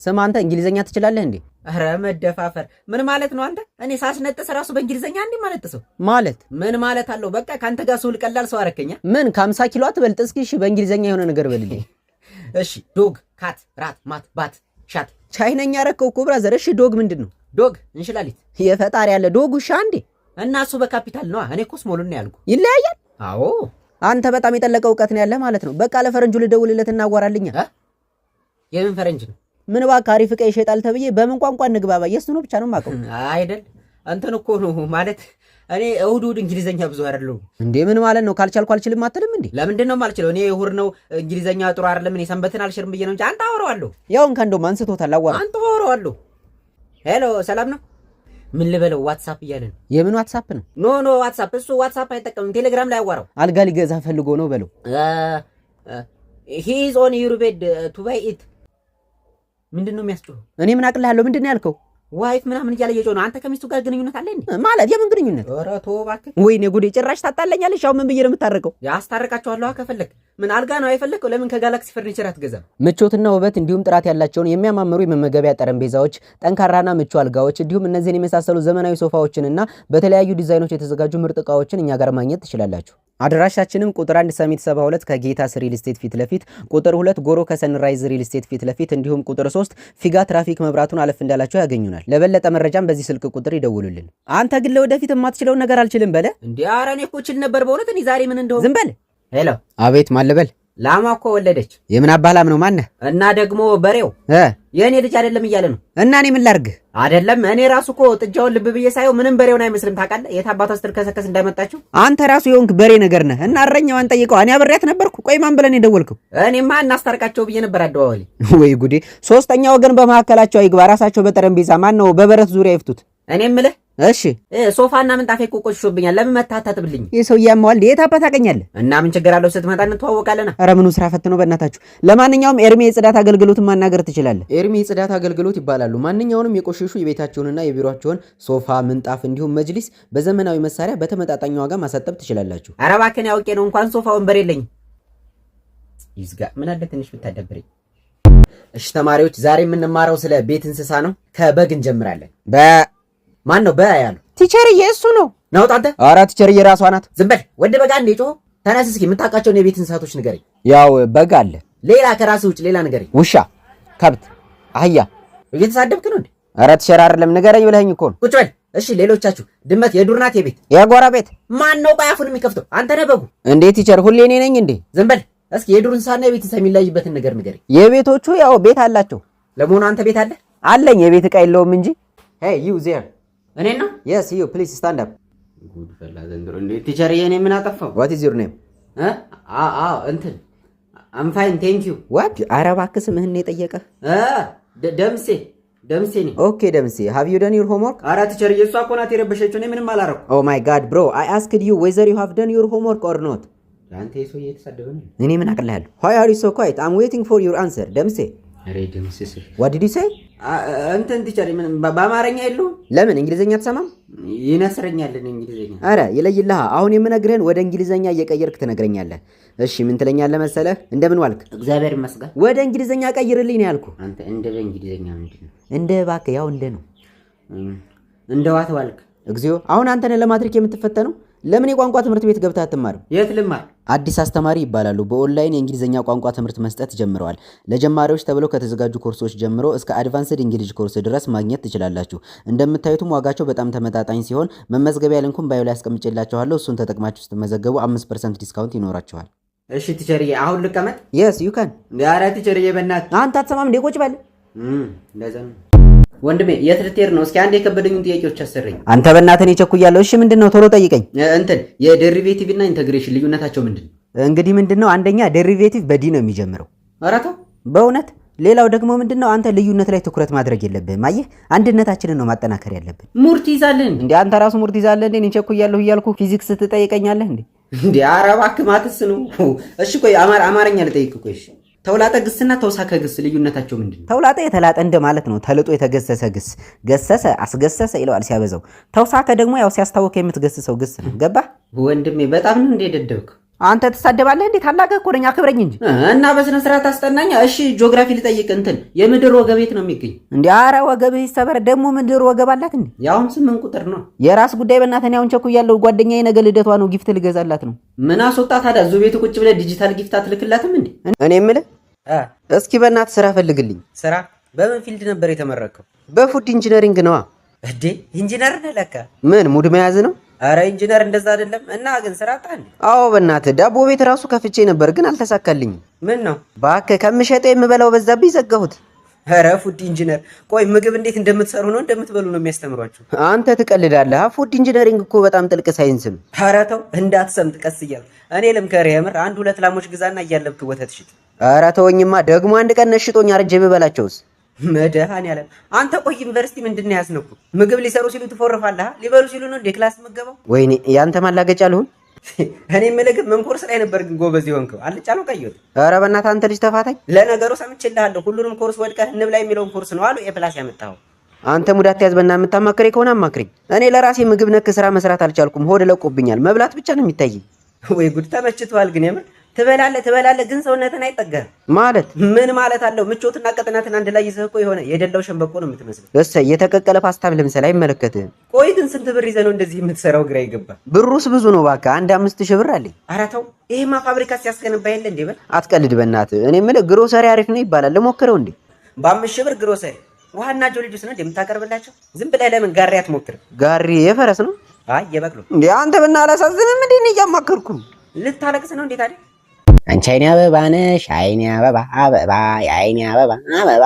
ስማ አንተ እንግሊዘኛ ትችላለህ እንዴ? ኧረ መደፋፈር ምን ማለት ነው አንተ? እኔ ሳስነጥስ ራሱ በእንግሊዘኛ እንዴ ማለጥሰው ማለት ምን ማለት አለው? በቃ ካንተ ጋር ሱል ቀላል ሰው አረከኛ። ምን ከ50 ኪሎ አትበልጥ። እስኪ እሺ በእንግሊዘኛ የሆነ ነገር በልልኝ። እሺ ዶግ፣ ካት፣ ራት፣ ማት፣ ባት፣ ሻት። ቻይነኛ ረከው እኮ ብራዘር። እሺ ዶግ ምንድነው? ዶግ እንሽላሊት። የፈጣሪ ያለ ዶግ ውሻ እንዴ? እና እሱ በካፒታል ነው። እኔ እኮ ስሞሉን ነው ያልኩ። ይለያያል። አዎ አንተ በጣም የጠለቀ እውቀት ነው ያለ ማለት ነው። በቃ ለፈረንጁ ልደውልለት እናዋራልኛ። የምን ፈረንጅ ነው? ምን እባክህ አሪፍ ዕቃ ይሸጣል ተብዬ በምን ቋንቋ እንግባባ? የሱ ነው ብቻ ነው የማውቀው። አይደል አንተን እኮ ነው ማለት እኔ እሁድ እንግሊዘኛ ብዙ አይደለም እንዴ። ምን ማለት ነው? ካልቻልኩ አልችልም አትልም እንዴ? ለምንድን ነው የማልችለው? እኔ እሁድ ነው እንግሊዘኛ ጥሩ አይደለም። እኔ ሰንበትን አልሽርም ብዬ ነው እንጂ አንተ አወራዋለሁ። ያውን ከንዶም አንስቶታል። አዋራ አንተ አወራዋለሁ። ሄሎ ሰላም ነው? ምን ልበለው? ዋትስአፕ እያለ ነው። የምን ዋትስአፕ ነው? ኖ ዋትስአፕ እሱ ዋትስአፕ አይጠቀምም። ቴሌግራም ላይ አዋራው። አልጋ ሊገዛ ፈልጎ ነው በለው። ሂ ኢዝ ኦን ዩር ቤድ ቱ ባይ ኢት። ምንድነው የሚያስጮኸው? እኔ ምን አቅልሃለሁ? ምንድነው ያልከው? ዋይፍ ምናምን እያለ እየጮኸ ነው። አንተ ከሚስቱ ጋር ግንኙነት አለ እንዴ? ማለት የምን ግንኙነት? ኧረ ተው እባክህ። ወይኔ ጉዴ! ጭራሽ ታጣለኛለሽ። ያው ምን ብዬ ነው የምታረቀው? ያስታርቃቸዋለሁ ከፈለክ። ምን አልጋ ነው አይፈለከው? ለምን ከጋላክሲ ፈርኒቸር አትገዛም? ምቾትና ውበት እንዲሁም ጥራት ያላቸውን የሚያማምሩ የመመገቢያ ጠረጴዛዎች፣ ጠንካራና ምቹ አልጋዎች እንዲሁም እነዚህን የመሳሰሉ ዘመናዊ ሶፋዎችንና በተለያዩ ዲዛይኖች የተዘጋጁ ምርጥ ዕቃዎችን እኛ ጋር ማግኘት ትችላላችሁ። አድራሻችንም ቁጥር 1 ሰሚት 72 ከጌታ ሪል ስቴት ፊት ለፊት፣ ቁጥር 2 ጎሮ ከሰንራይዝ ሪል ስቴት ፊት ለፊት እንዲሁም ቁጥር 3 ፊጋ ትራፊክ መብራቱን አለፍ እንዳላችሁ ያገኙናል። ለበለጠ መረጃም በዚህ ስልክ ቁጥር ይደውሉልን። አንተ ግን ለወደፊት የማትችለውን ነገር አልችልም በለ እንዴ? ኧረ እኔ እኮ እችል ነበር በእውነት። እኔ ዛሬ ምን እንደሆነ ዝም በል። ሄሎ አቤት ማለበል። ላሟ እኮ ወለደች። የምን አባላም ነው ማነህ? እና ደግሞ በሬው የእኔ ልጅ አይደለም እያለ ነው። እና እኔ ምን ላድርግ? አይደለም እኔ ራሱ እኮ ጥጃውን ልብ ብዬ ሳየው ምንም በሬውን አይመስልም። ታውቃለህ? የት አባቷ ስትልከሰከስ እንዳመጣችው። አንተ ራሱ የሆንክ በሬ ነገር ነህ። እና እረኛዋን ጠይቀው። እኔ አብሬያት ነበርኩ። ቆይ ማን ብለን የደወልከው? እኔማ እናስታርቃቸው ብዬ ነበር አደዋወሌ። ወይ ጉዴ! ሶስተኛ ወገን በመካከላቸው አይግባ። ራሳቸው በጠረጴዛ ማን ነው በበረት ዙሪያ ይፍቱት። እኔ የምልህ እሺ ሶፋና ምንጣፌ እኮ ቆሽሾብኛል። ለምን መታታትብልኝ? ይሄ ሰው ያማዋል። የት አባት ታገኛለህ? እና ምን ችግር አለው? ስትመጣ እንተዋወቃለን። ኧረ ምኑ ስራ ፈትነው በእናታችሁ። ለማንኛውም ኤርሚ የጽዳት አገልግሎትን ማናገር ትችላለህ። ኤርሚ የጽዳት አገልግሎት ይባላሉ። ማንኛውንም የቆሸሹ የቤታቸውንና የቢሮአቸውን ሶፋ፣ ምንጣፍ እንዲሁም መጅሊስ በዘመናዊ መሳሪያ በተመጣጣኝ ዋጋ ማሳጠብ ትችላላችሁ። ኧረ እባክህን ያውቄ ነው። እንኳን ሶፋ ወንበር የለኝም። ይዝጋ። ምን አለ ትንሽ ብታደብረኝ። እሺ ተማሪዎች፣ ዛሬ የምንማረው ስለ ቤት እንስሳ ነው። ከበግ እንጀምራለን። ማን ነው ያለው? ቲቸርዬ እሱ ነው። ናውጣ አንተ። ኧረ ቲቸርዬ ራሷ ናት። ዝም በል ወደ በጋ እንደ ጮህ። ተነስ እስኪ የምታውቃቸውን የቤት እንስሳቶች ንገረኝ። ያው በግ አለ። ሌላ ከራስህ ውጭ ሌላ ንገረኝ። ውሻ፣ ከብት፣ አህያ። እየተሳደብክ ነው እንዴ? ኧረ ቲቸር አይደለም ንገረኝ ብለኸኝ እኮ ነው። ቁጭ በል እሺ። ሌሎቻችሁ ድመት የዱር ናት የቤት? የጎረቤት። ማን ነው ቆይ አፉን የሚከፍተው? አንተ ነህ በጉ። እንዴ ቲቸር ሁሌ እኔ ነኝ እንዴ? ዝም በል እስኪ የዱር እንስሳና የቤት እንስሳ የሚለያይበትን ነገር ንገረኝ። የቤቶቹ ያው ቤት አላቸው። ለመሆኑ አንተ ቤት አለ? አለኝ። የቤት ዕቃ የለውም እንጂ። ሄይ ዩ ዜር። እኔ ነው? yes you please stand up። ጉድ ፈላ ዘንድሮ። እንዴ ቲቸር የኔ ምን አጠፋው? what is your name? እንትን I'm fine thank you። what? ኧረ እባክህ ስምህን ነው የጠየቀህ? ደምሴ ነኝ። ኦኬ ደምሴ have you done your homework? ኧረ ቲቸር እሷ እኮ ናት የረበሸችው። እኔ ምንም አላረኩም። oh my god bro I asked you whether you have done your homework or not። አንተ የሰው እየተሳደበ ነው። እኔ ምን አቅልሃለሁ? why are you so quiet? I'm waiting for your answer ደምሴ። አሬ ደምሴ what did you say? እንትን ቲቸር ምን በአማርኛ የለውም? ለምን እንግሊዘኛ አትሰማም? ይነስረኛል እንግሊዘኛ። አረ ይለይልህ። አሁን የምነግርህን ወደ እንግሊዘኛ እየቀየርክ ትነግረኛለህ። እሺ ምን ትለኛለህ መሰለህ? እንደምን ዋልክ? እግዚአብሔር ይመስገን። ወደ እንግሊዘኛ ቀይርልኝ ነው ያልኩህ። አንተ እንደ እንግሊዘኛ ምንድን ነው? እንደ እባክህ ያው እንደ ነው። እንደ ዋት ዋልክ? እግዚኦ አሁን አንተ ነህ ለማትሪክ የምትፈተነው። ለምን የቋንቋ ትምህርት ቤት ገብተህ አትማርም? የት ልማር? አዲስ አስተማሪ ይባላሉ። በኦንላይን የእንግሊዘኛ ቋንቋ ትምህርት መስጠት ጀምረዋል። ለጀማሪዎች ተብለው ከተዘጋጁ ኮርሶች ጀምሮ እስከ አድቫንስድ እንግሊዝ ኮርስ ድረስ ማግኘት ትችላላችሁ። እንደምታዩትም ዋጋቸው በጣም ተመጣጣኝ ሲሆን መመዝገቢያ ሊንኩን ባዮ ላይ አስቀምጬላችኋለሁ። እሱን ተጠቅማችሁ ስትመዘገቡ 5% ዲስካውንት ይኖራችኋል። እሺ ቲቸርዬ አሁን ልቀመጥ? yes you can። ኧረ ቲቸርዬ በእናትህ አንተ አትሰማም እንዴ? ቁጭ በል። እንደዛ ነው ወንድሜ። የት ልትሄድ ነው? እስኪ አንድ የከበደኝን ጥያቄዎች አሰረኝ። አንተ በእናትህ እኔ ቸኩያለሁ። እሺ ምንድነው? ቶሎ ጠይቀኝ። እንትን የዴሪቬቲቭ እና ኢንተግሬሽን ልዩነታቸው ምንድነው? እንግዲህ ምንድነው? አንደኛ ዴሪቬቲቭ በዲ ነው የሚጀምረው። ኧረ ተው በእውነት። ሌላው ደግሞ ምንድነው? አንተ ልዩነት ላይ ትኩረት ማድረግ የለብህም። አየህ አንድነታችንን ነው ማጠናከር ያለብን። ሙርት ይዛልን እንዴ? አንተ ራሱ ሙርት ይዛለህ እንዴ? እኔ ቸኩያለሁ እያልኩ ፊዚክስ ትጠይቀኛለህ እንዴ? እንዴ ኧረ እባክህ ማትስ ነው። እሺ ቆይ አማርኛ ልጠይቅ። ቆይ እሺ ተውላጠ ግስና ተውሳከ ግስ ልዩነታቸው ምንድነው? ተውላጠ የተላጠ እንደ ማለት ነው። ተልጦ የተገሰሰ ግስ ገሰሰ፣ አስገሰሰ ይለዋል ሲያበዛው። ተውሳከ ደግሞ ያው ሲያስታውቅ የምትገስሰው ግስ ነው። ገባህ ወንድሜ? በጣም ነው እንደ ደደብክ። አንተ ትሳደባለህ እንዴ? ታላቀህ እኮ ነኝ፣ አክብረኝ እንጂ። እና በስነ ስርዓት አስጠናኝ። እሺ ጂኦግራፊ ልጠይቅ። እንትን የምድር ወገብ የት ነው የሚገኝ? እንዴ ኧረ ወገብህ ይሰበር። ደግሞ ምድር ወገብ አላት እንዴ? ያውም 8 ቁጥር ነው። የራስ ጉዳይ በእናትህ። ያውን ቸኩያለሁ። ጓደኛዬ ነገ ልደቷ ነው፣ ጊፍት ልገዛላት ነው። ምን አስወጣ ታዲያ? እዚሁ ቤት ቁጭ ብለህ ዲጂታል ጊፍት አትልክላትም እንዴ? እኔ የምልህ እስኪ በእናትህ ስራ ፈልግልኝ። ስራ? በምን ፊልድ ነበር የተመረከው? በፉድ ኢንጂነሪንግ ነዋ። እንዴ ኢንጂነር ነህ ለካ። ምን ሙድ መያዝ ነው? አረ ኢንጂነር እንደዛ አይደለም። እና ግን ስራ አጣን? አዎ በእናትህ ዳቦ ቤት ራሱ ከፍቼ ነበር ግን አልተሳካልኝም። ምን ነው እባክህ ከምሸጠው የምበላው በዛብኝ ዘጋሁት። አረ ፉድ ኢንጂነር ቆይ ምግብ እንዴት እንደምትሰሩ ነው እንደምትበሉ ነው የሚያስተምሯችሁ? አንተ ትቀልዳለህ። ፉድ ኢንጂነሪንግ እኮ በጣም ጥልቅ ሳይንስ ነው። አረ ተው እንዳትሰምጥ ቀስ እያልክ። እኔ ልምከርህ የምር 1-2 ላሞች ግዛና እያለብክ ወተት ሽጥ። አረ ተወኝማ ደግሞ አንድ ቀን ነሽጦኝ አርጄ ብበላቸውስ? መድኃኒዓለም አንተ ቆይ ዩኒቨርሲቲ ምንድን ነው ያስነኩ? ምግብ ሊሰሩ ሲሉ ትፎርፋለህ፣ ሊበሉ ሲሉ ነው እንደ ክላስ መገባው? ወይኔ ያንተ ማላገጫ ልሁን። እኔ የምልህ ግን ምን ኮርስ ላይ ነበር ግን ጎበዝ የሆንከው? አልጫ ነው ቀይ ወጥ? ኧረ በእናትህ አንተ ልጅ ተፋታኝ። ለነገሩ ሰምቼልሃለሁ ሁሉንም ኮርስ ወድቀህ እንብላ የሚለውን ኮርስ ነው አሉ ኤ+ ያመጣኸው። አንተ ሙዳት ያዝ በእናትህ። የምታማክረኝ ከሆነ አማክረኝ። እኔ ለራሴ ምግብ ነክ ስራ መስራት አልቻልኩም። ሆድ ለቆብኛል። መብላት ብቻ ነው የሚታየኝ። ወይ ጉድ ተመችቷል ግን የምር ትበላለህ ግን ሰውነትን አይጠገህም ማለት ምን ማለት አለው? ምቾትና ቅጥነትን አንድ ላይ ይዘህ እኮ የሆነ የደላው ሸንበቆ ነው የምትመስለው። እሰይ የተቀቀለ ፓስታ ለምሳሌ አይመለከትህም። ቆይ ግን ስንት ብር ይዘህ ነው እንደዚህ የምትሰራው? ግራ ይገባ። ብሩስ ብዙ ነው እባክህ። አንድ 5000 ብር አለኝ። ኧረ ተው ይሄማ ፋብሪካ ሲያስገነባ የለ እንዴ? በል አትቀልድ በእናትህ። እኔ የምልህ ግሮሰሪ አሪፍ ነው ይባላል። ልሞክረው እንዴ? በ5000 ብር ግሮሰሪ ውሃና ጆልጁስ ነው እንደምታቀርብላቸው? ዝም ብለህ ለምን ጋሪ አትሞክርም? ጋሪ የፈረስ ነው? አይ የበቅሎ እንዴ? አንተ ብና አላሳዝንም እንዴ? ነው እያማከርኩ። ልታለቅስ ነው እንዴ ታዲያ? አንቺ አይኔ አበባ ነሽ፣ አይኔ አበባ አበባ፣ አይኔ አበባ አበባ።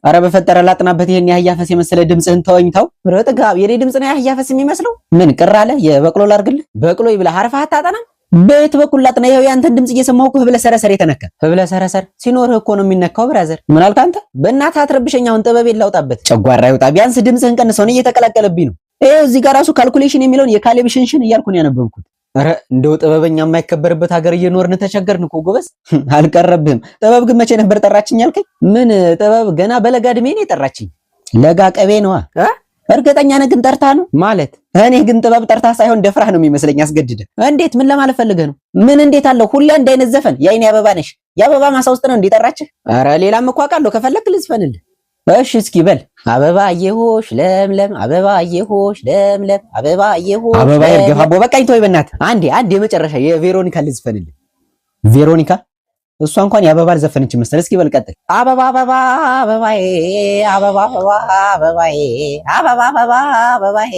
ኧረ በፈጠረ ላጥናበት ይሄን ያህያ ፈስ የመሰለ ድምፅህን ተወኝ። ተው ረጥጋብ። የኔ ድምፅ ነው ያህያ ፈስ የሚመስለው? ምን ቅር አለ? የበቅሎ ላርግልህ? በቅሎ ይብለህ አርፈህ አታጠናም? በየት በኩል ላጥና? ይኸው ያንተን ድምፅ እየሰማሁ እኮ ህብለ ሰረሰር የተነካ ህብለ ሰረሰር ሲኖርህ እኮ ነው የሚነካው። ብራዘር ምን አልክ አንተ? በእናትህ አትረብሸኝ። አሁን ጥበቤን ላውጣበት። ጨጓራ ይውጣ። ቢያንስ ድምፅህን ቀንሰው ነው እየተቀላቀለብኝ ነው። ይኸው እዚህ ጋር ራሱ ካልኩሌሽን የሚለውን የካሌብ ሽንሽን እያልኩ ነው ያነበብኩት። ኧረ እንደው ጥበበኛ የማይከበርበት ሀገር እየኖርን ተቸገርን እኮ ጎበዝ። አልቀረብህም። ጥበብ ግን መቼ ነበር ጠራችኝ ያልከኝ? ምን ጥበብ ገና በለጋ ዕድሜ ነው የጠራችኝ። ለጋ ቀቤ ነዋ። እርግጠኛ ነህ ግን ጠርታ ነው ማለት? እኔ ግን ጥበብ ጠርታ ሳይሆን ደፍራህ ነው የሚመስለኝ አስገድደ። እንዴት? ምን ለማለት ፈልገህ ነው? ምን እንዴት አለው? ሁሌ እንደ አይነት ዘፈን የአይኔ አበባ ነሽ የአበባ ማሳ ውስጥ ነው እንዲጠራችህ? ኧረ ሌላም እኮ አውቃለሁ። ከፈለክ ልዝፈንልህ። እሺ እስኪ በል። አበባ አየሆሽ ለምለም፣ አበባ አየሆሽ ለምለም፣ አበባ አየሆሽ አበባ ይርገፋቦ። በቃኝ ተወኝ በእናትህ። አንዴ የመጨረሻ የቬሮኒካ ልዝፈንልህ። ቬሮኒካ እሷ እንኳን የአበባ አልዘፈነች መሰለህ። እስኪ በል ቀጥል። አበባ አበባ አበባዬ፣ አበባ አበባ አበባዬ፣ አበባ አበባ አበባዬ።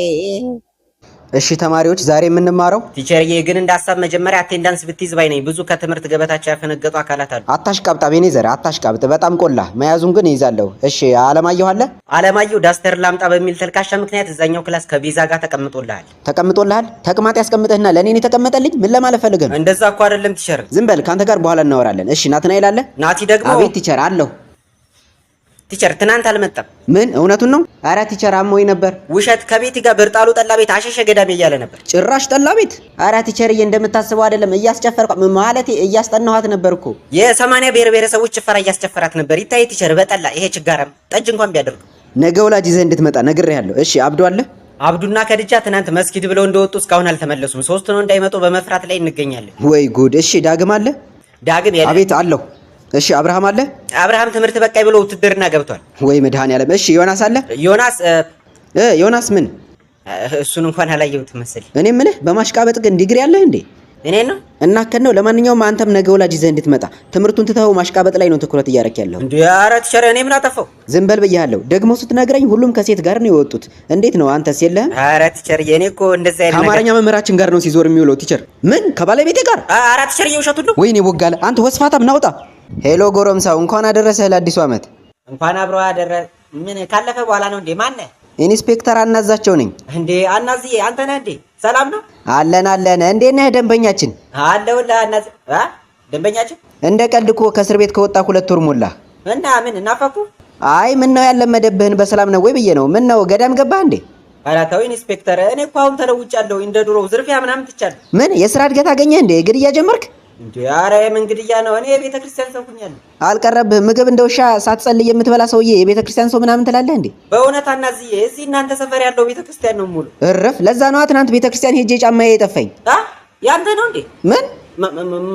እሺ ተማሪዎች ዛሬ የምንማረው ቲቸርዬ ግን እንዳሳብ መጀመሪያ አቴንዳንስ ብትይዝ ባይ ነኝ። ብዙ ከትምህርት ገበታቸው ያፈነገጡ አካላት አሉ። አታሽቃብጣ ቤኔዘር አታሽቃብጥ። በጣም ቆላ መያዙን ግን ይይዛለሁ። እሺ አለማየሁ አለ? አለማየሁ ዳስተር ላምጣ በሚል ተልካሻ ምክንያት እዛኛው ክላስ ከቪዛ ጋር ተቀምጦልሃል። ተቀምጦልሃል? ተቅማጥ ያስቀምጥህና ለኔ ነው የተቀመጠልኝ? ምን ለማለት ፈልገህ ነው? እንደዛ እኮ አይደለም ቲቸር። ዝም በል ካንተ ጋር በኋላ እናወራለን። እሺ ናትናኤል አለ? ናቲ ደግሞ አቤት ቲቸር አለሁ። ቲቸር ትናንት አልመጣም። ምን እውነቱን ነው? ኧረ ቲቸር አሞኝ ነበር። ውሸት። ከቤቲ ጋር ብርጣሉ ጠላ ቤት አሸሸ ገዳሜ እያለ ነበር። ጭራሽ ጠላ ቤት? ኧረ ቲቸርዬ እንደምታስበው አይደለም። እያስጨፈርኩ ማለቴ እያስጠናኋት ነበር እኮ። የ80 ብሔር ብሔረሰቦች ጭፈራ እያስጨፈራት ነበር። ይታይ ቲቸር በጠላ ይሄ ችጋራም ጠጅ እንኳን ቢያደርጉ ነገ ወላጅ ይዘህ እንድትመጣ ነግሬሃለሁ። እሺ አብዱ አለ? አብዱና ከድጃ ትናንት መስጊድ ብለው እንደወጡ እስካሁን አልተመለሱም። ሶስት ነው እንዳይመጡ በመፍራት ላይ እንገኛለን። ወይ ጉድ። እሺ ዳግም አለ? ዳግም ያለ? አቤት አለሁ። እሺ አብርሃም አለ? አብርሃም ትምህርት በቃይ ብሎ ውትድርና ገብቷል። ወይ መድኃኒዓለም። እሺ ዮናስ አለ? ዮናስ ምን? እሱን እንኳን አላየሁትም መሰለኝ። እኔ የምልህ በማሽቃበጥ ግን ዲግሪ አለህ እንዴ? እኔ ነው እና ከነው። ለማንኛውም አንተም ነገ ወላጅ ይዘህ እንድትመጣ ትምህርቱን ትተኸው ማሽቃበጥ ላይ ነው ትኩረት እያደረክ ያለው። እንዴ ኧረ ቲቸር እኔ ምን አጠፋው? ዝም በል ብያለሁ። ደግሞ ስትነግረኝ ሁሉም ከሴት ጋር ነው የወጡት። እንዴት ነው አንተስ የለህም? ኧረ ቲቸር የኔ እኮ እንደዛ አይደለም። ከአማርኛ መምህራችን ጋር ነው ሲዞር የሚውለው ቲቸር። ምን ከባለቤቴ ጋር? ኧረ ቲቸር የውሸቱን ነው። ወይኔ ቦጋለ አንተ ወስፋታም ናውጣ። ሄሎ ጎረምሳው እንኳን አደረሰህ ለአዲሱ ዓመት። እንኳን አብሮ አደረሰ። ምን ካለፈ በኋላ ነው እንዴ? ማን ነህ? ኢንስፔክተር አናዛቸው ነኝ። እንዴ አናዝዬ አንተ ነህ እንዴ? ሰላም ነው? አለን። እንዴት ነህ ደንበኛችን? አለሁልህ አናዝ። ደንበኛችን እንደ ቀልድ እኮ ከእስር ቤት ከወጣ 2 ወር ሞላ እና ምን እናፈኩ? አይ ምን ነው ያለመደብህን በሰላም ነው ወይ ብዬ ነው። ምን ነው ገዳም ገባህ እንዴ? ኧረ ተው ኢንስፔክተር፣ እኔ እኮ አሁን ተለውጫለሁ። እንደ ድሮው ዝርፊያ ምናምን ትቻለሁ። ምን የስራ እድገት አገኘህ እንዴ? ግድያ ጀመርክ እንዴ? ኧረ የምን ግድያ ነው? እኔ የቤተ ክርስቲያን ሰው ሆኛለሁ። አልቀረብህም? ምግብ እንደ ውሻ ሳትጸልይ የምትበላ ሰውዬ የቤተ ክርስቲያን ሰው ምናምን ትላለህ እንዴ? በእውነት አናዝዬ እዚህ እናንተ ሰፈር ያለው ቤተ ክርስቲያን ነው ሙሉ። እረፍ። ለዛ ነዋ ትናንት ቤተ ክርስቲያን ሄጄ ጫማዬ የጠፋኝ። ያንተ ነው እንዴ? ምን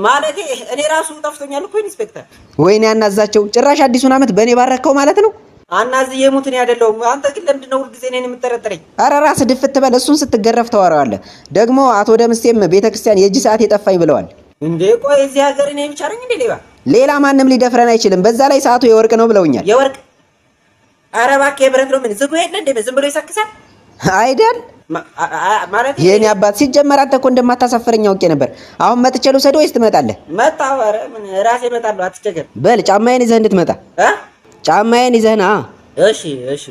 ማለቴ እኔ ራሱ ጠፍቶኛል እኮ ኢንስፔክተር። ወይኔ አናዛቸው፣ ጭራሽ አዲሱን ዓመት በእኔ ባረከው ማለት ነው። አናዝዬ የሙትን ያደለው አንተ ግን ለምንድን ነው ሁልጊዜ እኔን የምጠረጥረኝ? ኧረ ራስህ ድፍት በል። እሱን ስትገረፍ ተዋረዋለህ። ደግሞ አቶ ደምስቴም ቤተክርስቲያን የእጅ ሰዓት የጠፋኝ ብለዋል። እንዴ ቆይ እዚህ ሀገር እኔ ብቻ ነኝ እንዴ ሌባ? ሌላ ማንም ሊደፍረን አይችልም። በዛ ላይ ሰዓቱ የወርቅ ነው ብለውኛል። የወርቅ? ኧረ እባክህ የብረት ነው። ምን ዝም የለ እንዴ? ዝም ብሎ ይሰክሳል አይደል? ማለት የኔ አባት ሲጀመር አንተ እኮ እንደማታሳፍረኝ አውቄ ነበር። አሁን መጥቼ ልውሰድ ወይስ ትመጣለህ? መጣሁ። ኧረ ምን ራሴ እመጣለሁ፣ አትቸገር። በል ጫማዬን ይዘህ እንድትመጣ። ጫማዬን ይዘህ ና። እሺ እሺ።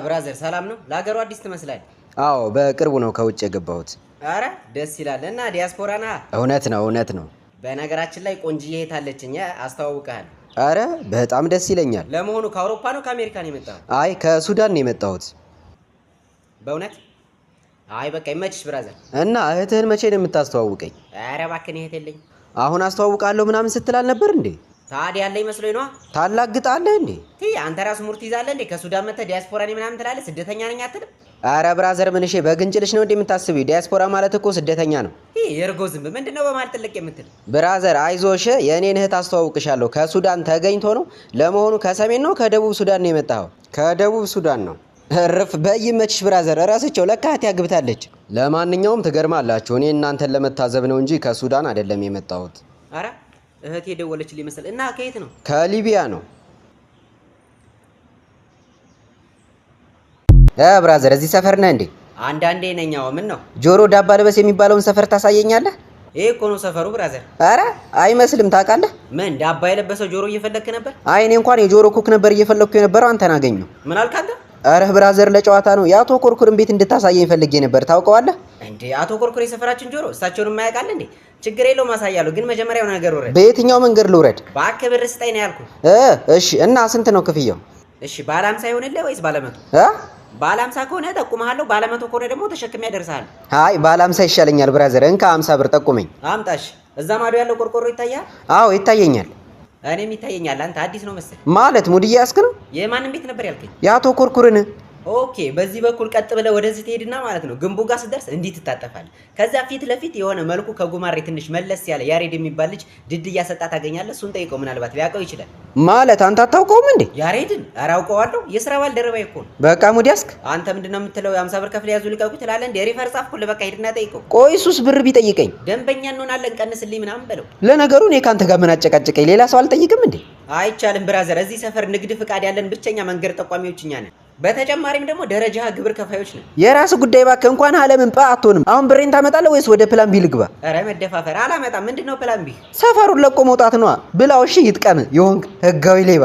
ብራዘር ሰላም ነው? ለሀገሩ አዲስ ትመስላለህ። አዎ በቅርቡ ነው ከውጭ የገባሁት። አረ ደስ ይላል። እና ዲያስፖራ ና? እውነት ነው እውነት ነው። በነገራችን ላይ ቆንጅዬ የታለችኝ አስተዋውቅሃለሁ። አረ በጣም ደስ ይለኛል። ለመሆኑ ከአውሮፓ ነው ከአሜሪካ ነው የመጣሁት? አይ ከሱዳን ነው የመጣሁት። በእውነት? አይ በቃ ይመችሽ ብራዘር። እና እህትህን መቼ ነው የምታስተዋውቀኝ? አረ እባክህ እህት የለኝ። አሁን አስተዋውቃለሁ ምናምን ስትል አልነበር እንዴ? ታዲያ ያለኝ መስሎኝ ነዋ። ታላግጣለህ እንዴ? አንተ ራሱ ሙርት ይዛለህ እንዴ? ከሱዳን መጥተህ ዲያስፖራ ነኝ ምናምን ትላለህ። ስደተኛ ነኝ አትልም? አረ ብራዘር ምን እሺ፣ በግንጭልሽ ነው እንዴ የምታስቢው? ዲያስፖራ ማለት እኮ ስደተኛ ነው። የእርጎ ዝንብ ምንድነው በማለት ጥልቅ የምትል? ብራዘር አይዞሽ፣ የእኔን እህት አስተዋውቅሻለሁ። ከሱዳን ተገኝቶ ነው። ለመሆኑ ከሰሜን ነው ከደቡብ ሱዳን ነው የመጣኸው? ከደቡብ ሱዳን ነው። እርፍ በይመችሽ ብራዘር። እራስቸው ለካ እህት ያግብታለች። ለማንኛውም ትገርማላችሁ። እኔ እናንተን ለመታዘብ ነው እንጂ ከሱዳን አይደለም የመጣሁት። አረ እህቴ የደወለችልኝ መሰል። እና ከየት ነው? ከሊቢያ ነው። ብራዘር እዚህ ሰፈር ነህ እንዴ? አንዳንዴ ነኛው። ምን ነው? ጆሮ ዳባ ልበስ የሚባለውን ሰፈር ታሳየኛለህ? ይሄ እኮ ነው ሰፈሩ ብራዘር። አረ አይመስልም። ታውቃለህ? ምን ዳባ የለበሰው ጆሮ እየፈለክ ነበር? አይ እኔ እንኳን የጆሮ ኩክ ነበር እየፈለኩ የነበረው። አንተን አገኘሁ። ምን አልክ አንተ? አረ ብራዘር ለጨዋታ ነው። የአቶ ኮርኩርን ቤት እንድታሳየኝ ፈልጌ ነበር። ታውቀዋለህ እንዴ? አቶ ኮርኩር የሰፈራችን ጆሮ እሳቸውን የማያውቃል እንዴ? ችግር የለውም አሳያለሁ። ግን መጀመሪያው ነገር ውረድ። በየትኛው መንገድ ልውረድ? እባክህ ብር ስጠኝ ነው ያልኩህ። እሺ እና ስንት ነው ክፍያው? እሺ ባለ 50 ይሆንልህ ወይስ ባለ 100? ባለ 50 ከሆነ ጠቁመሃለሁ። ባለ 100 ከሆነ ደግሞ ተሸክሜ ያደርሳለሁ። አይ ባለ 50 ይሻለኛል ብራዘር። እንካ 50 ብር ጠቁመኝ። አምጣሽ። እዛ ማዶ ያለው ቆርቆሮ ይታያል? አዎ ይታየኛል። እኔም ይታየኛል። አንተ አዲስ ነው መሰለኝ። ማለት ሙድዬ ያስክ ነው? የማንም ቤት ነበር ያልከኝ? የአቶ ኮርኩርን። ኦኬ በዚህ በኩል ቀጥ ብለህ ወደዚህ ትሄድና ማለት ነው ግንቡ ጋር ስትደርስ እንዲህ ትታጠፋለህ። ከዛ ፊት ለፊት የሆነ መልኩ ከጉማሬ ትንሽ መለስ ያለ ያሬድ የሚባል ልጅ ድልድይ እያሰጣ ታገኛለህ። እሱን ጠይቀው፣ ምናልባት ሊያውቀው ይችላል። ማለት አንተ አታውቀውም እንዴ? ያሬድን? ኧረ አውቀዋለሁ። የስራ ባልደረባዬ እኮ ነው። በቃ ሙድ ያስክ። አንተ ምንድነው የምትለው? የ50 ብር ከፍለ ያዙ ልቀቁ ትላለህ እንዴ? ሪፈር ጻፍኩልህ። በቃ ሂድና ጠይቀው። ቆይ እሱስ ብር ቢጠይቀኝ? ደንበኛ እንሆናለን ቀንስልኝ ምናምን በለው። ለነገሩ እኔ ካንተ ጋር ምን አጨቃጨቀኝ? ሌላ ሰው አልጠይቅም እንዴ? አይቻልም ብራዘር። እዚህ ሰፈር ንግድ ፍቃድ ያለን ብቸኛ መንገድ ጠቋሚዎች እኛ ነን። በተጨማሪም ደግሞ ደረጃ ግብር ከፋዮች ነን። የራስ ጉዳይ እባክህ። እንኳን አለምን አትሆንም። አሁን ብሬን ታመጣለህ ወይስ ወደ ፕላን ቢ ልግባ? ኧረ መደፋፈር አላመጣም። ምንድነው ፕላን ቢ? ሰፈሩን ለቆ መውጣት ነዋ። ብላው እሺ ይጥቀም። የሆንክ ህጋዊ ሌባ